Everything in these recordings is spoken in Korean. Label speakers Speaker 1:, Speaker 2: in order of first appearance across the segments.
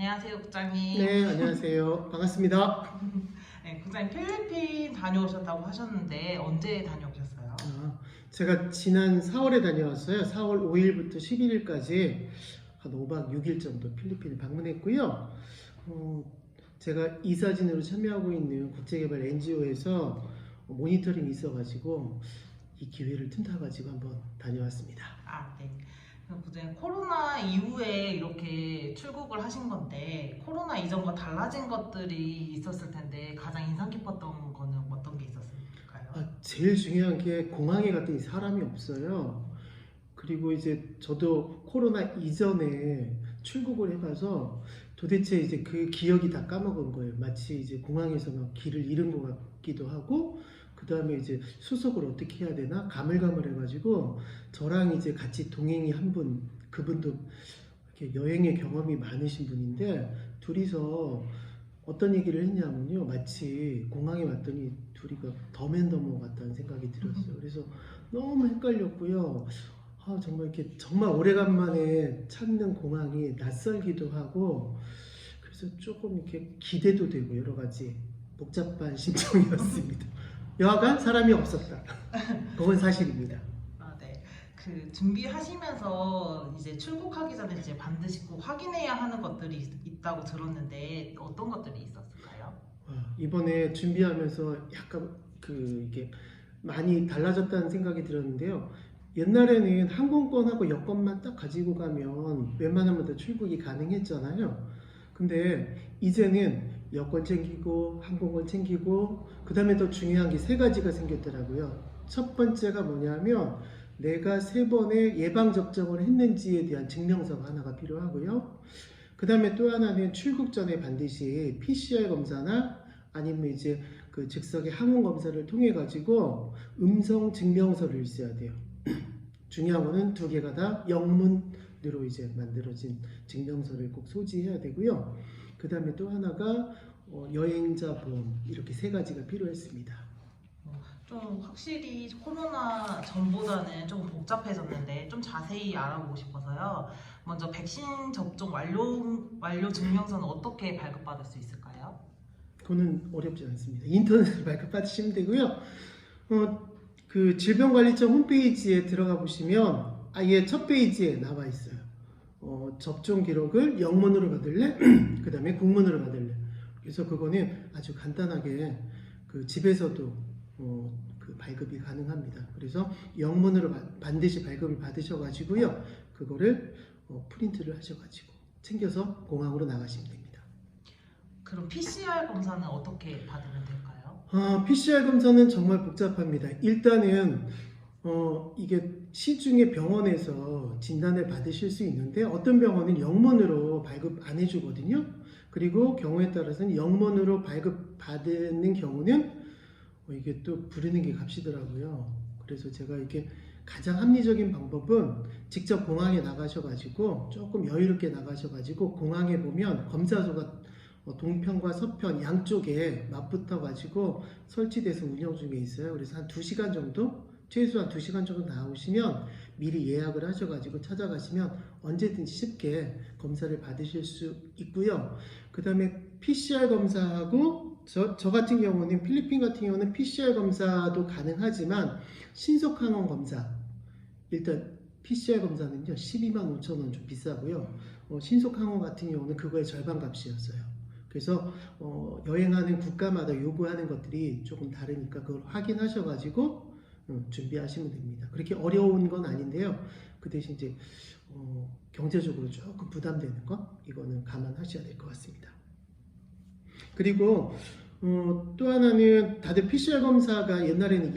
Speaker 1: 안녕하세요, 국장님.
Speaker 2: 네, 안녕하세요. 반갑습니다.
Speaker 1: 네, 국장님 필리핀 다녀오셨다고 하셨는데 언제 다녀오셨어요?
Speaker 2: 제가 지난 4월에 다녀왔어요. 4월 5일부터 11일까지 한 5박 6일 정도 필리핀을 방문했고요. 제가 이사진으로 참여하고 있는 국제개발 NGO에서 모니터링이 있어가지고 이 기회를 틈타가지고 한번 다녀왔습니다.
Speaker 1: 네. 그럼 국장님 코로나 이후에 이렇게 출국을 하신 건데 코로나 이전과 달라진 것들이 있었을 텐데 가장 인상 깊었던 거는 어떤 게 있었을까요?
Speaker 2: 제일 중요한 게 공항에 갔더니 사람이 없어요. 그리고 이제 저도 코로나 이전에 출국을 해봐서 도대체 이제 그 기억이 다 까먹은 거예요. 마치 이제 공항에서 막 길을 잃은 것 같기도 하고, 그 다음에 이제 수속을 어떻게 해야 되나 가물가물해가지고 저랑 이제 같이 동행이 한 분, 그분도 이렇게 여행의 경험이 많으신 분인데 둘이서 어떤 얘기를 했냐면요, 마치 공항에 왔더니 둘이가 덤앤더머 같다는 생각이 들었어요. 그래서 너무 헷갈렸고요. 정말 이렇게 정말 오래간만에 찾는 공항이 낯설기도 하고, 그래서 조금 이렇게 기대도 되고 여러 가지 복잡한 심정이었습니다. 여하간 사람이 없었다. 그건 사실입니다.
Speaker 1: 네. 그 준비하시면서 이제 출국하기 전에 이제 반드시 꼭 확인해야 하는 것들이 있다고 들었는데 어떤 것들이 있었을까요?
Speaker 2: 이번에 준비하면서 약간 이게 많이 달라졌다는 생각이 들었는데요. 옛날에는 항공권하고 여권만 딱 가지고 가면 웬만하면 다 출국이 가능했잖아요. 근데 이제는 여권 챙기고 항공권 챙기고 그 다음에 더 중요한 게 세 가지가 생겼더라고요. 첫 번째가 뭐냐면 내가 3번의 예방접종을 했는지에 대한 증명서가 하나가 필요하고요. 그 다음에 또 하나는 출국 전에 반드시 PCR 검사나 아니면 이제 그 즉석의 항원 검사를 통해 가지고 음성 증명서를 써야 돼요. 중요한 거는 2개가 다 영문으로 이제 만들어진 증명서를 꼭 소지해야 되고요. 그 다음에 또 하나가 여행자 보험, 이렇게 3가지가 필요했습니다.
Speaker 1: 좀 확실히 코로나 전보다는 좀 복잡해졌는데 좀 자세히 알아보고 싶어서요. 먼저 백신 접종 완료 증명서는 어떻게 발급받을 수 있을까요?
Speaker 2: 그거는 어렵지 않습니다. 인터넷으로 발급받으시면 되고요. 그 질병관리청 홈페이지에 들어가 보시면 아예 첫 페이지에 나와 있어요. 접종 기록을 영문으로 받을래? 그 다음에 국문으로 받을래? 그래서 그거는 아주 간단하게 그 집에서도 그 발급이 가능합니다. 그래서 영문으로 반드시 발급을 받으셔가지고요. 그거를 프린트를 하셔가지고 챙겨서 공항으로 나가시면 됩니다.
Speaker 1: 그럼 PCR 검사는 어떻게 받으면 될까요?
Speaker 2: PCR 검사는 정말 복잡합니다. 일단은 이게 시중에 병원에서 진단을 받으실 수 있는데 어떤 병원은 영문으로 발급 안 해주거든요. 그리고 경우에 따라서는 영문으로 발급 받는 경우는 이게 또 부르는 게 값이더라고요. 그래서 제가 이게 가장 합리적인 방법은 직접 공항에 나가셔가지고 조금 여유롭게 나가셔가지고 공항에 보면 검사소가 동편과 서편 양쪽에 맞붙어 가지고 설치돼서 운영 중에 있어요. 그래서 한 2시간 정도, 최소한 2시간 정도 나오시면 미리 예약을 하셔가지고 찾아가시면 언제든지 쉽게 검사를 받으실 수 있고요. 그 다음에 PCR 검사하고 저 같은 경우는 필리핀 같은 경우는 PCR 검사도 가능하지만 신속항원 검사, 일단 PCR 검사는요 125,000원 좀 비싸고요. 신속항원 같은 경우는 그거의 절반 값이었어요. 그래서 여행하는 국가마다 요구하는 것들이 조금 다르니까 그걸 확인하셔가지고 준비하시면 됩니다. 그렇게 어려운 건 아닌데요. 그 대신 이제 경제적으로 조금 부담되는 거, 이거는 감안하셔야 될 것 같습니다. 그리고 또 하나는 다들 PCR 검사가 옛날에는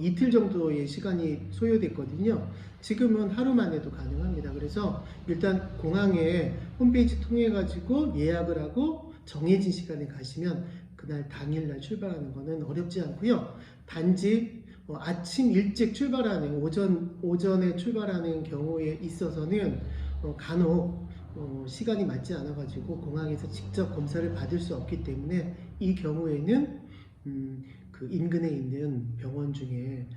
Speaker 2: 이틀 정도의 시간이 소요됐거든요. 지금은 하루 만에도 가능합니다. 그래서 일단 공항에 홈페이지 통해 가지고 예약을 하고 정해진 시간에 가시면 그날 당일날 출발하는 거는 어렵지 않고요. 단지 아침 일찍 출발하는 오전에 출발하는 경우에 있어서는 간혹 시간이 맞지 않아 가지고 공항에서 직접 검사를 받을 수 없기 때문에 이 경우에는 그 인근에 있는 병원 중에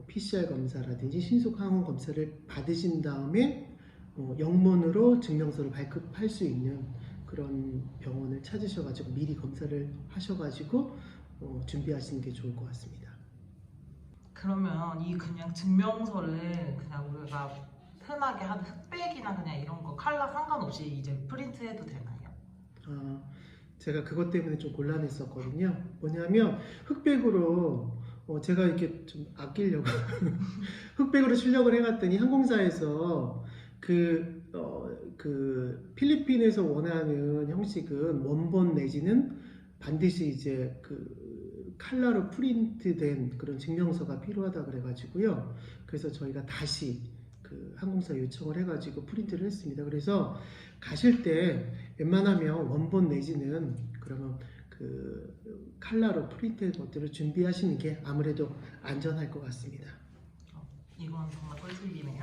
Speaker 2: PCR 검사라든지 신속항원 검사를 받으신 다음에 영문으로 증명서를 발급할 수 있는 그런 병원을 찾으셔가지고 미리 검사를 하셔가지고 준비하시는 게 좋을 것 같습니다.
Speaker 1: 그러면 이 그냥 증명서를 그냥 우리가 흔하게 하는 흑백이나 그냥 이런 거 컬러 상관없이 이제 프린트해도 되나요?
Speaker 2: 제가 그것 때문에 좀 곤란했었거든요. 뭐냐면 흑백으로 제가 이렇게 좀 아끼려고 흑백으로 출력을 해갔더니 항공사에서 그 필리핀에서 원하는 형식은 원본 내지는 반드시 이제 그 칼라로 프린트된 그런 증명서가 필요하다 그래가지고요. 그래서 저희가 다시 그 항공사 요청을 해가지고 프린트를 했습니다. 그래서 가실 때 웬만하면 원본 내지는 그러면 그 칼라로 프린트된 것들을 준비하시는 게 아무래도 안전할 것 같습니다.
Speaker 1: 이건 정말 꿀팁이네요.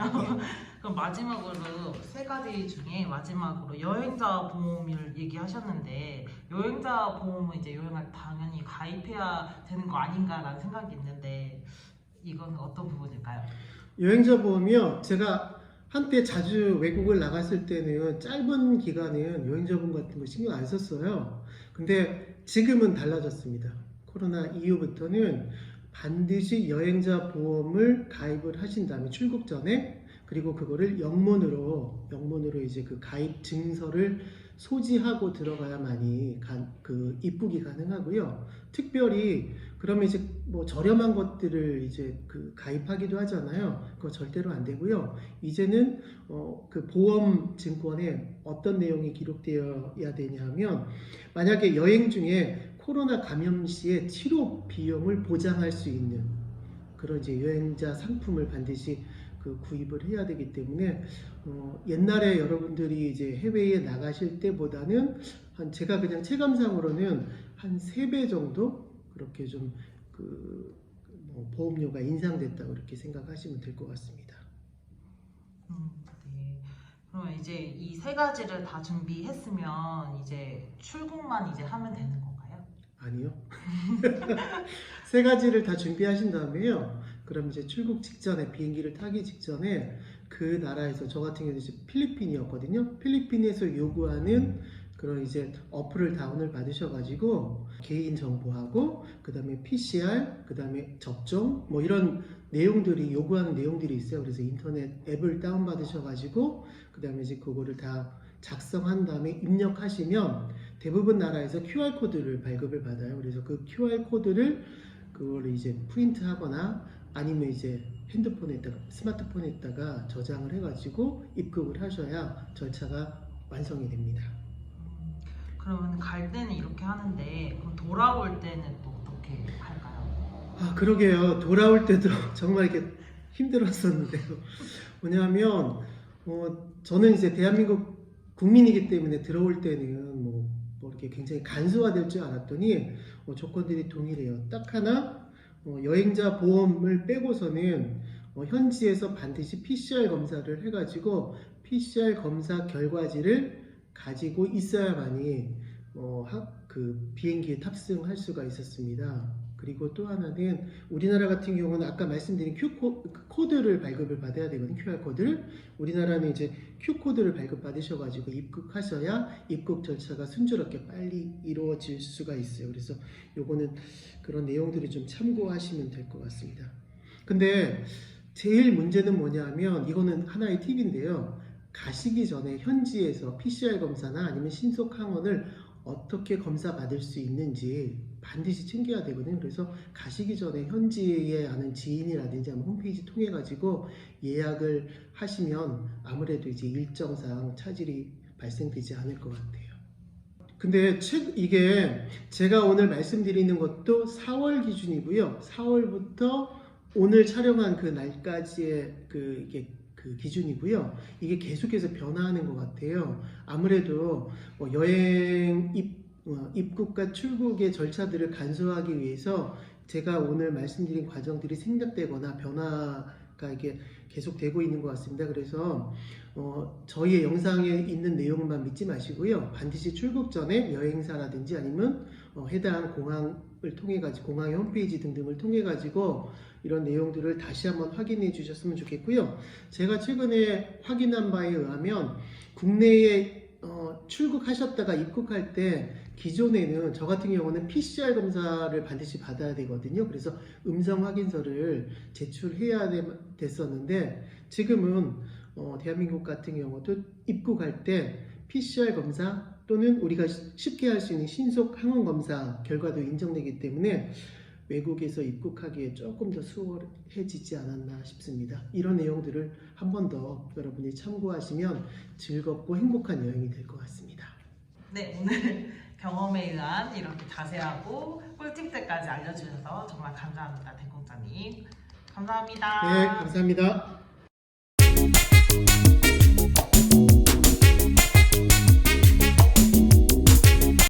Speaker 1: 그럼 마지막으로 세 가지 중에 마지막으로 여행자 보험을 얘기하셨는데 여행자 보험은 이제 여행을 당연히 가입해야 되는 거 아닌가라는 생각이 있는데 이건 어떤 부분일까요?
Speaker 2: 여행자 보험이요. 제가 한때 자주 외국을 나갔을 때는 짧은 기간은 여행자 보험 같은 거 신경 안 썼어요. 근데 지금은 달라졌습니다. 코로나 이후부터는 반드시 여행자 보험을 가입을 하신 다음에 출국 전에 그리고 그거를 영문으로 이제 그 가입 증서를 소지하고 들어가야만이 그 입국이 가능하고요. 특별히 그러면 이제 뭐 저렴한 것들을 이제 그 가입하기도 하잖아요. 그거 절대로 안 되고요. 이제는 그 보험 증권에 어떤 내용이 기록되어야 되냐면 만약에 여행 중에 코로나 감염 시에 치료 비용을 보장할 수 있는 그런 이제 여행자 상품을 반드시 그 구입을 해야 되기 때문에 옛날에 여러분들이 이제 해외에 나가실 때보다는 제가 그냥 체감상으로는 한 3배 정도 그렇게 좀 보험료가 인상됐다고 이렇게 생각하시면 될 것 같습니다.
Speaker 1: 네. 그러면 이제 이 세 가지를 다 준비했으면 이제 출국만 이제 하면 되는 건가요?
Speaker 2: 아니요. 3가지를 다 준비하신 다음에요. 그럼 이제 출국 직전에 비행기를 타기 직전에 그 나라에서 저 같은 경우는 이제 필리핀이었거든요. 필리핀에서 요구하는 그런 이제 어플을 다운을 받으셔가지고 개인 정보하고 그 다음에 PCR, 그 다음에 접종 뭐 이런 내용들이 요구하는 내용들이 있어요. 그래서 인터넷 앱을 다운 받으셔가지고 그 다음에 이제 그거를 다 작성한 다음에 입력하시면 대부분 나라에서 QR 코드를 발급을 받아요. 그래서 그 QR 코드를 그거를 이제 프린트하거나 아니면 이제 핸드폰에다가 스마트폰에다가 저장을 해가지고 입국을 하셔야 절차가 완성이 됩니다.
Speaker 1: 그러면 갈 때는 이렇게 하는데 그럼 돌아올 때는 또 어떻게 할까요?
Speaker 2: 그러게요. 돌아올 때도 정말 이렇게 힘들었었는데요. 뭐냐면 저는 이제 대한민국 국민이기 때문에 들어올 때는 뭐 이렇게 굉장히 간소화될 줄 알았더니 조건들이 동일해요. 딱 하나 여행자 보험을 빼고서는 현지에서 반드시 PCR 검사를 해가지고 PCR 검사 결과지를 가지고 있어야만이 그 비행기에 탑승할 수가 있었습니다. 그리고 또 하나는 우리나라 같은 경우는 아까 말씀드린 코드를 발급을 받아야 되거든요. QR코드를. 우리나라는 이제 Q코드를 발급받으셔가지고 입국하셔야 입국 절차가 순조롭게 빨리 이루어질 수가 있어요. 그래서 요거는 그런 내용들을 좀 참고하시면 될 것 같습니다. 근데 제일 문제는 뭐냐면 이거는 하나의 팁인데요. 가시기 전에 현지에서 PCR 검사나 아니면 신속 항원을 어떻게 검사 받을 수 있는지 반드시 챙겨야 되거든요. 그래서 가시기 전에 현지에 아는 지인이라든지 홈페이지 통해 가지고 예약을 하시면 아무래도 이제 일정상 차질이 발생되지 않을 것 같아요. 근데 이게 제가 오늘 말씀드리는 것도 4월 기준이고요. 4월부터 오늘 촬영한 그 날까지의 이게 그 기준이고요. 이게 계속해서 변화하는 것 같아요. 아무래도 여행 입국과 출국의 절차들을 간소화하기 위해서 제가 오늘 말씀드린 과정들이 생략되거나 변화가 이게 계속되고 있는 것 같습니다. 그래서 저희의 영상에 있는 내용만 믿지 마시고요. 반드시 출국 전에 여행사라든지 아니면 해당 공항을 통해 가지고 공항의 홈페이지 등등을 통해 가지고 이런 내용들을 다시 한번 확인해 주셨으면 좋겠고요. 제가 최근에 확인한 바에 의하면 국내에 출국하셨다가 입국할 때 기존에는 저 같은 경우는 PCR 검사를 반드시 받아야 되거든요. 그래서 음성 확인서를 제출해야 됐었는데 지금은 대한민국 같은 경우도 입국할 때 PCR 검사 또는 우리가 쉽게 할 수 있는 신속 항원 검사 결과도 인정되기 때문에 외국에서 입국하기에 조금 더 수월해지지 않았나 싶습니다. 이런 내용들을 한 번 더 여러분이 참고하시면 즐겁고 행복한 여행이 될 것 같습니다.
Speaker 1: 네, 오늘 경험에 의한 이렇게 자세하고 꿀팁들까지 알려주셔서 정말 감사합니다, 대공자님. 감사합니다.
Speaker 2: 네, 감사합니다.